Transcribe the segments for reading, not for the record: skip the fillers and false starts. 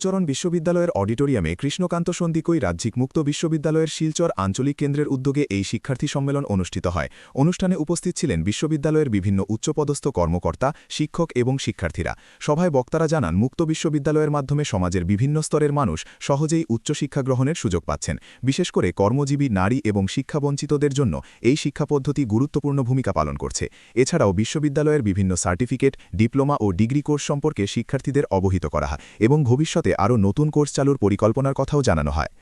গুরুচরণ বিশ্ববিদ্যালয়ের অডিটোরিয়ামে কৃষ্ণকান্ত সন্দিকৈ রাজ্যিক মুক্ত বিশ্ববিদ্যালয়ের শিলচর আঞ্চলিক কেন্দ্রের উদ্যোগে এই শিক্ষার্থী সম্মেলন অনুষ্ঠিত হয়। অনুষ্ঠানে উপস্থিত ছিলেন বিশ্ববিদ্যালয়ের বিভিন্ন উচ্চপদস্থ কর্মকর্তা, শিক্ষক এবং শিক্ষার্থীরা। সভায় বক্তারা জানান, মুক্ত বিশ্ববিদ্যালয়ের মাধ্যমে সমাজের বিভিন্ন স্তরের মানুষ সহজেই উচ্চশিক্ষা গ্রহণের সুযোগ পাচ্ছেন। বিশেষ করে কর্মজীবী নারী এবং শিক্ষাবঞ্চিতদের জন্য এই শিক্ষা পদ্ধতি গুরুত্বপূর্ণ ভূমিকা পালন করছে। এছাড়াও বিশ্ববিদ্যালয়ের বিভিন্ন সার্টিফিকেট, ডিপ্লোমা ও ডিগ্রি কোর্স সম্পর্কে শিক্ষার্থীদের অবহিত করা হয় এবং ভবিষ্যতে আরও নতুন কোর্স চালুর পরিকল্পনার কথাও জানানো হয়।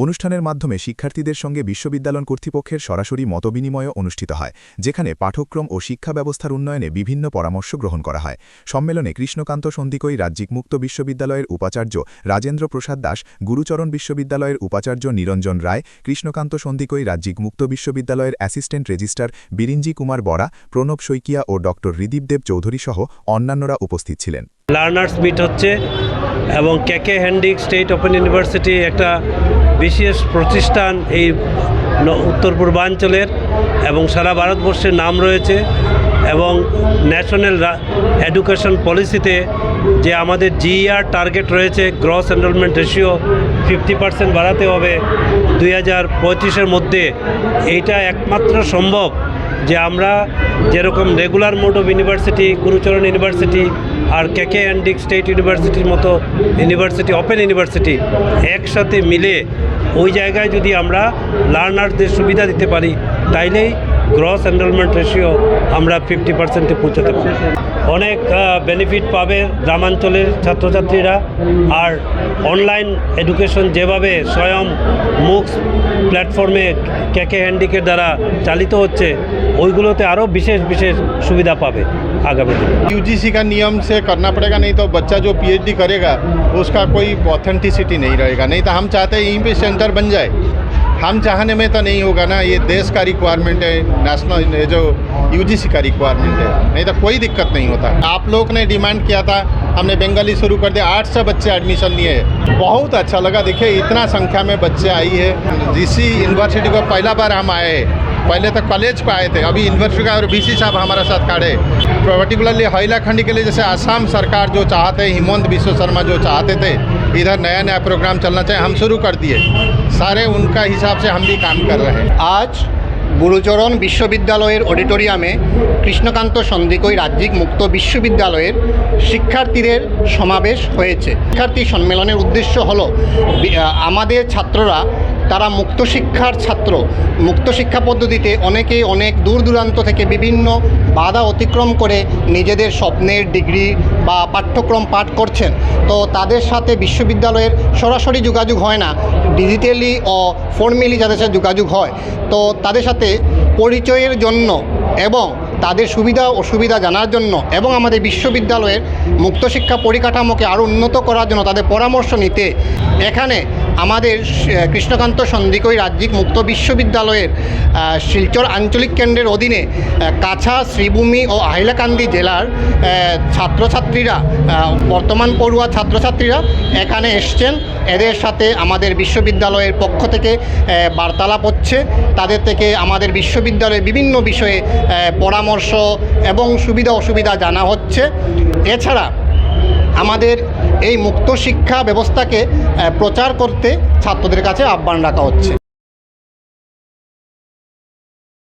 অনুষ্ঠানের মাধ্যমে শিক্ষার্থীদের সঙ্গে বিশ্ববিদ্যালয় কর্তৃপক্ষের সরাসরি মতবিনিময়ও অনুষ্ঠিত হয়, যেখানে পাঠ্যক্রম ও শিক্ষা ব্যবস্থার উন্নয়নে বিভিন্ন পরামর্শ গ্রহণ করা হয়। সম্মেলনে কৃষ্ণকান্ত সন্দিকৈ রাজ্যিক মুক্ত বিশ্ববিদ্যালয়ের উপাচার্য রাজেন্দ্র প্রসাদ দাস, গুরুচরণ বিশ্ববিদ্যালয়ের উপাচার্য নিরঞ্জন রায়, কৃষ্ণকান্ত সন্দিকৈ রাজ্যিক মুক্ত বিশ্ববিদ্যালয়ের অ্যাসিস্ট্যান্ট রেজিস্ট্রার বিরিঞ্জি কুমার বরা, প্রণব শইকিয়া ও ডক্টর ঋদীপ দেব চৌধুরী সহ অন্যান্যরা উপস্থিত ছিলেন। লার্নার্স মিট হচ্ছে এবং কেকে হ্যান্ডিক স্টেট ওপেন ইউনিভার্সিটি একটা বিশেষ প্রতিষ্ঠান এই উত্তর পূর্বাঞ্চলের এবং সারা ভারতবর্ষের নাম রয়েছে এবং ন্যাশনাল এডুকেশন পলিসিতে যে আমাদের জিইআর টার্গেট রয়েছে, গ্রস এনরোলমেন্ট রেশিও 50% বাড়াতে হবে 2025-এর মধ্যে। এইটা একমাত্র সম্ভব যে আমরা যেরকম regular mode of university, Gurucharan university আর কেকে হ্যান্ডিক স্টেট ইউনিভার্সিটির মতো ইউনিভার্সিটি, ওপেন ইউনিভার্সিটি একসাথে মিলে ওই জায়গায় যদি আমরা লার্নারদের সুবিধা দিতে পারি, তাইলেই গ্রস এনরোলমেন্ট রেশিও আমরা 50%-এ পৌঁছাতে পারি। অনেক বেনিফিট পাবে গ্রামাঞ্চলের ছাত্রছাত্রীরা। আর অনলাইন এডুকেশন যেভাবে স্বয়ং মুক্স প্ল্যাটফর্মে কেকে হ্যান্ডিকের দ্বারা চালিত হচ্ছে, ওইগুলোতে আরও বিশেষ বিশেষ সুবিধা পাবে आगामी दिन। यूजीसी का नियम से करना पड़ेगा, नहीं तो बच्चा जो पीएचडी करेगा उसका कोई ऑथेंटिसिटी नहीं रहेगा। नहीं तो हम चाहते हैं यहीं पे सेंटर बन जाए, हम चाहने में तो नहीं होगा ना, ये देश का रिक्वायरमेंट है, नेशनल जो यूजीसी का रिक्वायरमेंट है, नहीं तो कोई दिक्कत नहीं होता। आप लोग ने डिमांड किया था, हमने बंगाली शुरू कर दिया, 800 बच्चे एडमिशन लिए हैं। बहुत अच्छा लगा, देखिए इतना संख्या में बच्चे आई है। जीसी यूनिवर्सिटी को पहला बार हम आए हैं, पहले तो कॉलेज पे आए थे, अभी यूनिवर्सिटी का और बीसी साहब हमारे साथ खड़े। पर्टिकुलरली हैलाखंडी के लिए जैसे आसाम सरकार जो चाहते हैं, हिमंत बिश्व शर्मा जो चाहते थे इधर नया नया प्रोग्राम चलना चाहिए, हम शुरू कर दिए। सारे उनका हिसाब से हम भी काम कर रहे हैं। आज গুরুচরণ বিশ্ববিদ্যালয়ের অডিটোরিয়ামে কৃষ্ণকান্ত সন্দিকৈ রাজ্যিক মুক্ত বিশ্ববিদ্যালয়ের শিক্ষার্থীদের সমাবেশ হয়েছে। শিক্ষার্থী সম্মেলনের উদ্দেশ্য হলো আমাদের ছাত্ররা, তারা মুক্ত শিক্ষার ছাত্র, মুক্ত শিক্ষা পদ্ধতিতে অনেকেই অনেক দূর দূরান্ত থেকে বিভিন্ন বাধা অতিক্রম করে নিজেদের স্বপ্নের ডিগ্রি বা পাঠ্যক্রম পাঠ করছেন। তো তাদের সাথে বিশ্ববিদ্যালয়ের সরাসরি যোগাযোগ হয় না, ডিজিটালি ও ফর্মালি যাদের সাথে যোগাযোগ হয়, তো তাদের সাথে পরিচয়ের জন্য এবং তাদের সুবিধা অসুবিধা জানার জন্য এবং আমাদের বিশ্ববিদ্যালয়ের মুক্ত শিক্ষা পরিকাঠামোকে আরও উন্নত করার জন্য তাদের পরামর্শ নিতে এখানে আমাদের কৃষ্ণকান্ত সন্দিকৈ রাজ্যিক মুক্ত বিশ্ববিদ্যালয়ের শিলচর আঞ্চলিক কেন্দ্রের অধীনে কাছা, শ্রীভূমি ও হাইলাকান্দি জেলার ছাত্রছাত্রীরা, বর্তমান পড়ুয়া ছাত্রছাত্রীরা এখানে এসছেন। এদের সাথে আমাদের বিশ্ববিদ্যালয়ের পক্ষ থেকে বার্তালাপ হচ্ছে, তাদের থেকে আমাদের বিশ্ববিদ্যালয়ের বিভিন্ন বিষয়ে পরামর্শ এবং সুবিধা অসুবিধা জানা হচ্ছে। এছাড়া আমাদের এই মুক্ত শিক্ষা ব্যবস্থাকে প্রচার করতে ছাত্রদের কাছে আহ্বান রাখা হচ্ছে।